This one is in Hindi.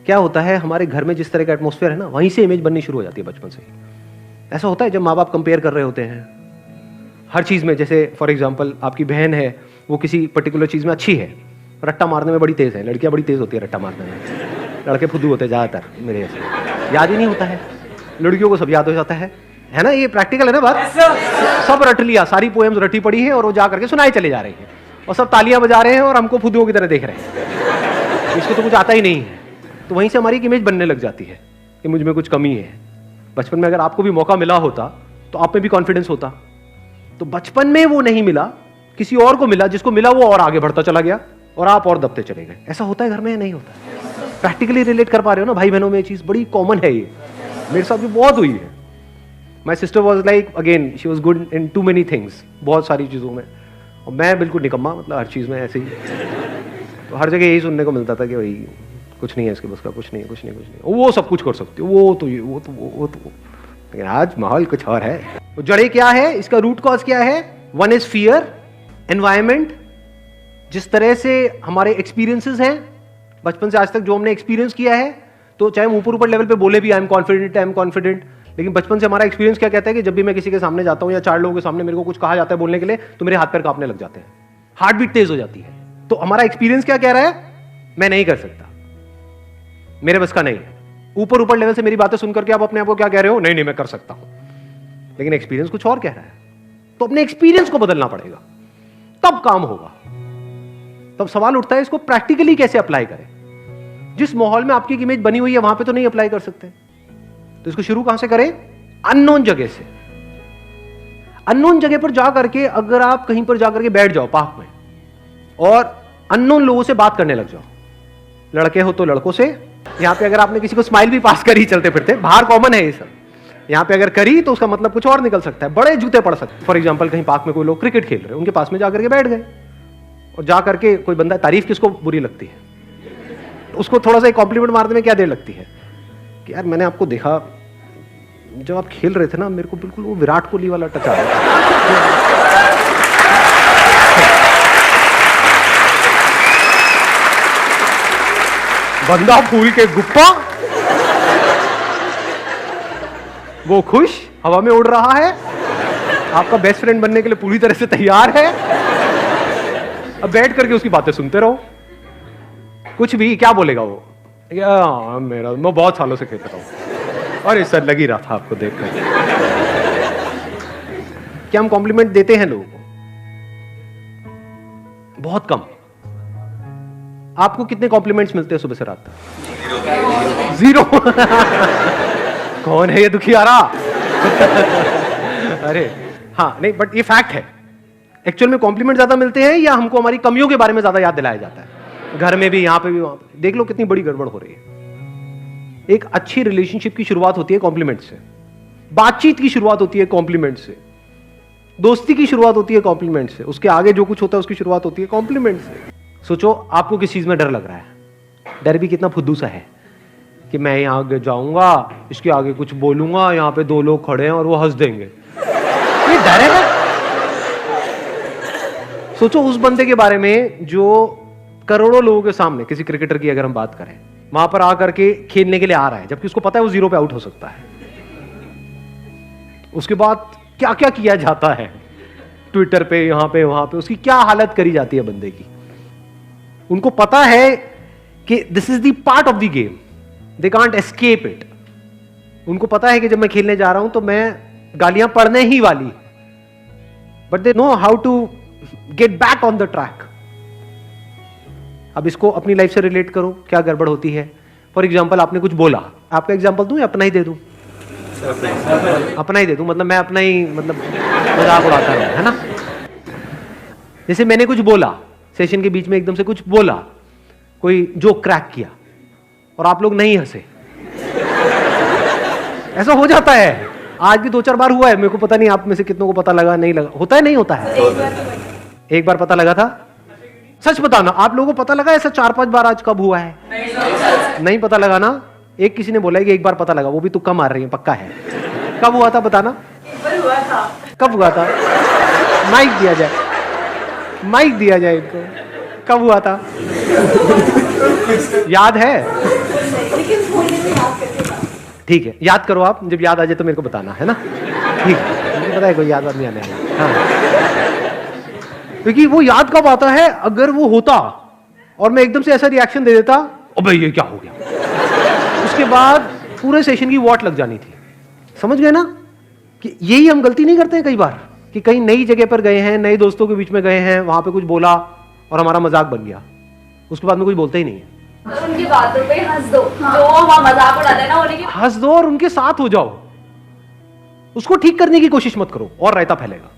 क्या होता है, हमारे घर में जिस तरह का एटमॉस्फेयर है ना, वहीं से इमेज बननी शुरू हो जाती है बचपन से ही। ऐसा होता है जब माँ बाप कंपेयर कर रहे होते हैं हर चीज़ में। जैसे फॉर एग्जांपल आपकी बहन है, वो किसी पर्टिकुलर चीज़ में अच्छी है, रट्टा मारने में बड़ी तेज़ है। लड़कियाँ बड़ी तेज़ होती है रट्टा मारने में, लड़के फुद्दू होते हैं ज़्यादातर मेरे ऐसे, याद ही नहीं होता है। लड़कियों को सब याद हो जाता है ना, ये प्रैक्टिकल है ना बात। सब रट लिया, सारी पोएम्स रटी पड़ी है और वो जा करके सुनाए चले जा रहे हैं और सब तालियां बजा रहे हैं और हमको फुद्दुओं की तरह देख रहे हैं, इसको तो कुछ आता ही नहीं है। तो वहीं से हमारी एक इमेज बनने लग जाती है कि मुझ में कुछ कमी है। बचपन में अगर आपको भी मौका मिला होता तो आप में भी कॉन्फिडेंस होता। तो बचपन में वो नहीं मिला, किसी और को मिला, जिसको मिला वो और आगे बढ़ता चला गया और आप और दबते चले गए। ऐसा होता है घर में या नहीं होता? प्रैक्टिकली रिलेट कर पा रहे हो ना भाई बहनों में? ये चीज बड़ी कॉमन है, ये मेरे साथ भी बहुत हुई है। My sister was like, again she was good in too many things, बहुत सारी चीज़ों में, और मैं बिल्कुल निकम्मा, मतलब हर चीज़ में ऐसे ही। तो हर जगह यही सुनने को मिलता था कि भाई कुछ नहीं है इसके बस का, कुछ नहीं है, कुछ नहीं, कुछ नहीं, वो सब कुछ कर सकती हो, वो तो ये, वो तो वो तो। लेकिन आज माहौल कुछ और है। तो जड़ें क्या है, इसका रूट कॉज क्या है? वन इज फियर, एनवायरमेंट, जिस तरह से हमारे एक्सपीरियंसेस हैं बचपन से आज तक, जो हमने एक्सपीरियंस किया है। तो चाहे हम ऊपर ऊपर लेवल पे बोले भी आई एम कॉन्फिडेंट, लेकिन बचपन से हमारा एक्सपीरियंस क्या कहता है कि जब भी मैं किसी के सामने जाता हूं या 4 लोगों के सामने मेरे को कुछ कहा जाता है बोलने के लिए, तो मेरे हाथ पैर कांपने लग जाते हैं, हार्ट बीट तेज हो जाती है। तो हमारा एक्सपीरियंस क्या कह रहा है? मैं नहीं कर सकता, मेरे बस का नहीं है। ऊपर ऊपर लेवल से मेरी बातें सुनकर के आप अपने आप को क्या कह रहे हो? नहीं मैं कर सकता हूं। लेकिन एक्सपीरियंस कुछ और कह रहा है। तो अपने एक्सपीरियंस को बदलना पड़ेगा, तब काम होगा। तब सवाल उठता है इसको प्रैक्टिकली कैसे अप्लाई करें। जिस माहौल में आपकी इमेज बनी हुई है वहां पे तो नहीं अप्लाई कर सकते, तो इसको शुरू कहां से करें? अननोन जगह से। अननोन जगह पर जाकर के अगर आप कहीं पर जाकर के बैठ जाओ पार्क में और अननोन लोगों से बात करने लग जाओ, लड़के हो तो लड़कों से, यहां पे अगर आपने किसी को स्माइल भी पास करी चलते फिरते, बाहर कॉमन है ये सब, यहां पे अगर करी तो उसका मतलब कुछ और निकल सकता है, बड़े जूते पड़ सकते हैं। फॉर एग्जांपल कहीं पार्क में कोई लोग क्रिकेट खेल रहे हैं, उनके पास में जाकर के बैठ गए और जाकर के कोई बंदा, तारीफ किसको बुरी लगती है? उसको थोड़ा सा एक कॉम्प्लीमेंट मारने में क्या देर लगती है कि यार मैंने आपको देखा जब आप खेल रहे थे ना, मेरे को बिल्कुल वो विराट कोहली वाला टच आ रहा था। बंदा फूल के गुप्पा, वो खुश हवा में उड़ रहा है, आपका बेस्ट फ्रेंड बनने के लिए पूरी तरह से तैयार है। अब बैठ करके उसकी बातें सुनते रहो, कुछ भी क्या बोलेगा वो? या मेरा, मैं बहुत सालों से खेल रहा हूं, अरे सर लग ही रहा था आपको देखकर। क्या हम कॉम्प्लीमेंट देते हैं लोगों को? बहुत कम। आपको कितने कॉम्प्लीमेंट्स मिलते हैं सुबह से रात तक? 0। कौन है ये दुखियारा? अरे हाँ, नहीं बट ये फैक्ट है। एक्चुअल में कॉम्प्लीमेंट ज्यादा मिलते हैं या हमको हमारी कमियों के बारे में ज्यादा याद दिलाया जाता है? घर में भी, यहां पे भी, वहां पे। देख लो कितनी बड़ी गड़बड़ हो रही है। एक अच्छी रिलेशनशिप की शुरुआत होती है कॉम्प्लीमेंट से, बातचीत की शुरुआत होती है कॉम्प्लीमेंट से, दोस्ती की शुरुआत होती है कॉम्प्लीमेंट से, उसके आगे जो कुछ होता है उसकी शुरुआत होती है कॉम्प्लीमेंट से। सोचो आपको किस चीज में डर लग रहा है? डर भी कितना फुद्दू सा है कि मैं यहां आगे जाऊंगा, इसके आगे कुछ बोलूंगा, यहां पे 2 लोग खड़े हैं और वो हंस देंगे, ये डर है ना? सोचो उस बंदे के बारे में जो करोड़ों लोगों के सामने, किसी क्रिकेटर की अगर हम बात करें, वहां पर आकर के खेलने के लिए आ रहा है, जबकि उसको पता है वो 0 पे आउट हो सकता है। उसके बाद क्या क्या किया जाता है ट्विटर पे, यहां पे, वहां पे, उसकी क्या हालत करी जाती है बंदे की। उनको पता है कि this is the part of the game, they can't escape it. उनको पता है कि जब मैं खेलने जा रहा हूं तो मैं गालियां पड़ने ही वाली, but they know how to get back on the track. अब इसको अपनी लाइफ से रिलेट करो, क्या गड़बड़ होती है। फॉर एग्जाम्पल आपने कुछ बोला, आपका एग्जाम्पल दूं या अपना ही दे दूं? अपना ही दे दूं, मतलब मैं अपना ही, मतलब मजाक उड़ाता है ना। जैसे मैंने कुछ बोला सेशन के बीच में, एकदम से कुछ बोला, कोई जोक क्रैक किया और आप लोग नहीं हंसे, ऐसा हो जाता है। आज भी 2-4 बार हुआ है, मेरे को पता नहीं आप में से कितनों को पता लगा नहीं लगा। होता है नहीं होता है? एक बार पता लगा था? सच बताना, आप लोगों को पता लगा ऐसा 4-5 बार आज कब हुआ है? नहीं पता लगा ना? एक किसी ने बोला कि एक बार पता लगा, वो भी तुक्का मार रही है, पक्का है। कब हुआ था बताना? कब हुआ था? माइक दिया जाए, माइक दिया जाए इनको। कब हुआ था? याद है? ठीक है, याद करो आप, जब याद आ जाए तो मेरे को बताना, है ना? ठीक है, मुझे पता है कोई याद नहीं आने वाला। हाँ, क्योंकि वो याद कब आता है, अगर वो होता और मैं एकदम से ऐसा रिएक्शन दे देता, अबे ये क्या हो गया, उसके बाद पूरे सेशन की वॉट लग जानी थी। समझ गए ना कि यही हम गलती नहीं करते हैं कई बार, कि कहीं नई जगह पर गए हैं, नए दोस्तों के बीच में गए हैं, वहां पे कुछ बोला और हमारा मजाक बन गया, उसके बाद में कुछ बोलते ही नहीं है। उनकी बातों पे हंस दो, जो वहाँ मजाक उड़ाते हैं ना, उन्हीं की हंस दो और उनके साथ हो जाओ, उसको ठीक करने की कोशिश मत करो और रायता फैलेगा।